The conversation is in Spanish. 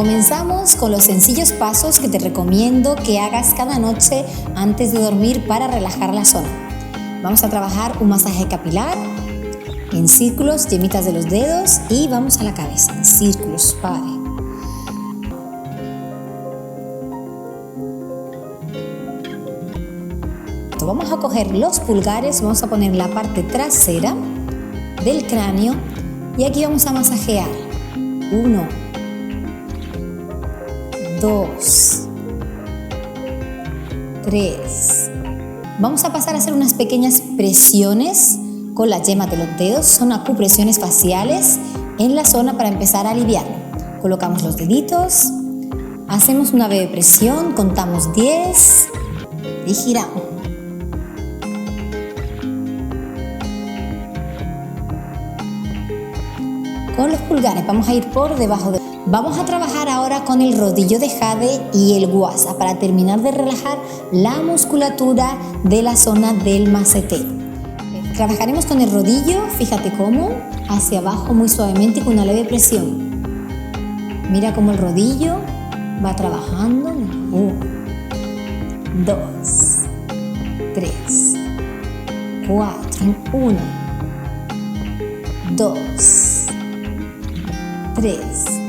Comenzamos con los sencillos pasos que te recomiendo que hagas cada noche antes de dormir para relajar la zona. Vamos a trabajar un masaje capilar en círculos, yemitas de los dedos, y vamos a la cabeza en círculos suave. Vamos a coger los pulgares, vamos a poner en la parte trasera del cráneo y aquí vamos a masajear. 1, 2, 3. Vamos a pasar a hacer unas pequeñas presiones con las yemas de los dedos. Son acupresiones faciales en la zona para empezar a aliviarlo. Colocamos los deditos, hacemos una breve presión, contamos 10 y giramos. Con los pulgares vamos a ir por debajo de... Vamos a trabajar ahora con el rodillo de jade y el guasa para terminar de relajar la musculatura de la zona del macetero. Trabajaremos con el rodillo, fíjate cómo, hacia abajo muy suavemente y con una leve presión. Mira cómo el rodillo va trabajando. 1, 2, 3, 4, 1, 2, 3,